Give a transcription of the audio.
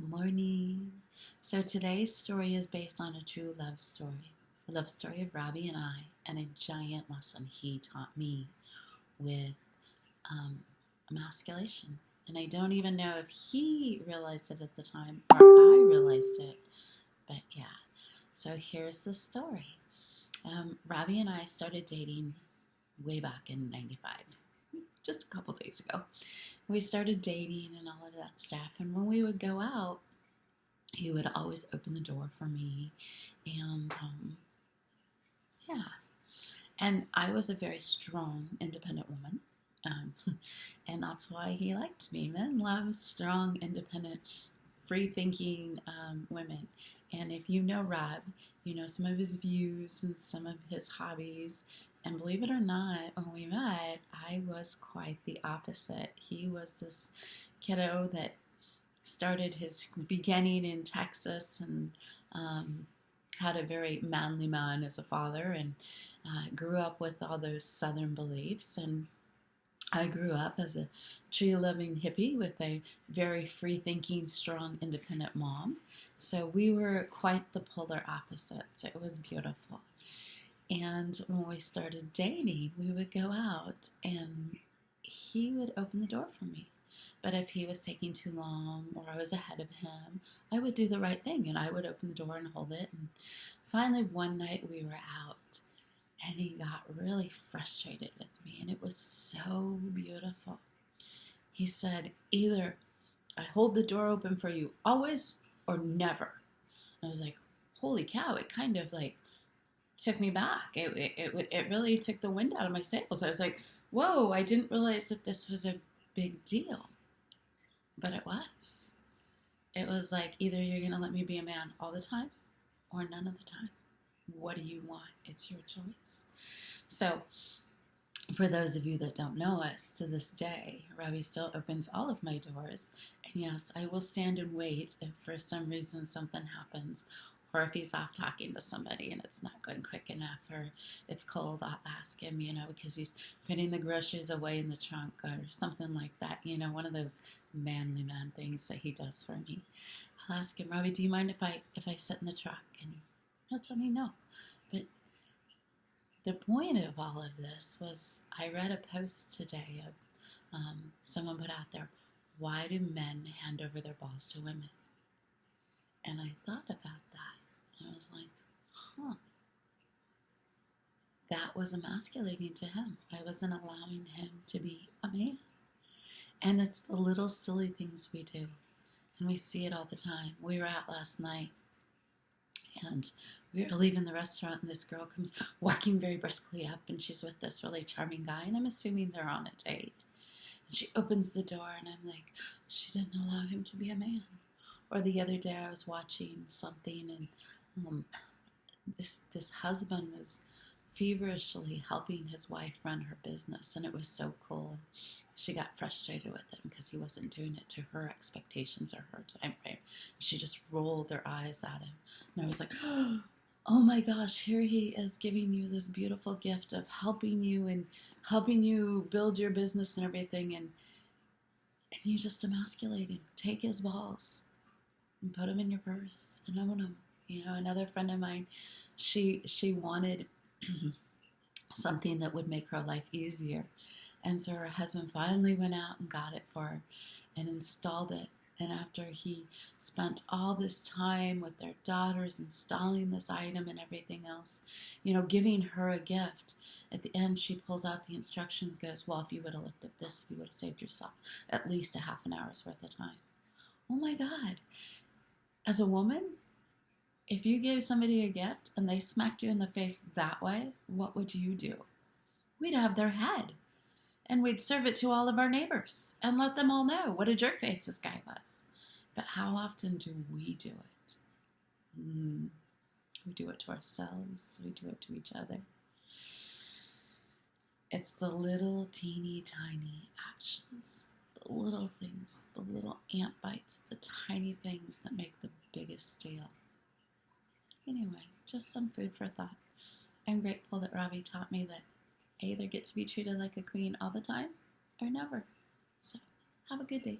Morning. So today's story is based on a true a love story of Robbie and I, and a giant lesson he taught me with um, emasculation. And I don't even know if he realized it at the time or I realized it, but yeah. So here's the story. Robbie and I started dating way back in '95, just a couple days ago. We started dating and all of that stuff, and when we would go out, he would always open the door for me, and yeah. And I was a very strong, independent woman, um, and that's why he liked me. Men love strong, independent, free-thinking women. And if you know Rob, you know some of his views and some of his hobbies. And believe it or not, when we met, I was quite the opposite. He was this kiddo that started his beginning in Texas and had a very manly man as a father, and grew up with all those Southern beliefs. And I grew up as a tree-loving hippie with a very free-thinking, strong, independent mom. So we were quite the polar opposites. It was beautiful. And when we started dating, we would go out and he would open the door for me. But if he was taking too long or I was ahead of him, I would do the right thing and I would open the door and hold it. And finally, one night we were out and he got really frustrated with me, and it was so beautiful. He said, either I hold the door open for you always or never. And I was like, holy cow, it kind of like took me back. It really took the wind out of my sails. I was like, whoa, I didn't realize that this was a big deal. But it was. It was like, either you're going to let me be a man all the time or none of the time. What do you want? It's your choice. So, for those of you that don't know us, to this day, Robbie still opens all of my doors. And yes, I will stand and wait if for some reason something happens, or if he's off talking to somebody and it's not going quick enough, or it's cold, I'll ask him, because he's putting the groceries away in the trunk or something like that, one of those manly man things that he does for me. I'll ask him, Robbie, do you mind if I sit in the truck? And he'll tell me no. But the point of all of this was, I read a post today of someone put out there, why do men hand over their balls to women? And I thought about that. I was like, huh. That was emasculating to him. I wasn't allowing him to be a man. And it's the little silly things we do. And we see it all the time. We were out last night, and we were leaving the restaurant, and this girl comes walking very briskly up, and she's with this really charming guy, and I'm assuming they're on a date. And she opens the door, and I'm like, she didn't allow him to be a man. Or the other day I was watching something, and this husband was feverishly helping his wife run her business, and it was so cool. She got frustrated with him because he wasn't doing it to her expectations or her time frame. She just rolled her eyes at him, and I was like, oh my gosh, here he is giving you this beautiful gift of helping you and helping you build your business and everything, and you just emasculate him. Take his balls and put them in your purse and own them. Another friend of mine, she wanted something that would make her life easier. And so her husband finally went out and got it for her and installed it. And after he spent all this time with their daughters installing this item and everything else, giving her a gift, at the end she pulls out the instructions and goes, well, if you would have looked at this, you would have saved yourself at least a half an hour's worth of time. Oh my God. As a woman, if you gave somebody a gift and they smacked you in the face that way, what would you do? We'd have their head. And we'd serve it to all of our neighbors and let them all know what a jerkface this guy was. But how often do we do it? We do it to ourselves. We do it to each other. It's the little teeny tiny actions, the little things, the little ant bites, the tiny things that make the biggest deal. Anyway, just some food for thought. I'm grateful that Ravi taught me that I either get to be treated like a queen all the time or never. So, have a good day.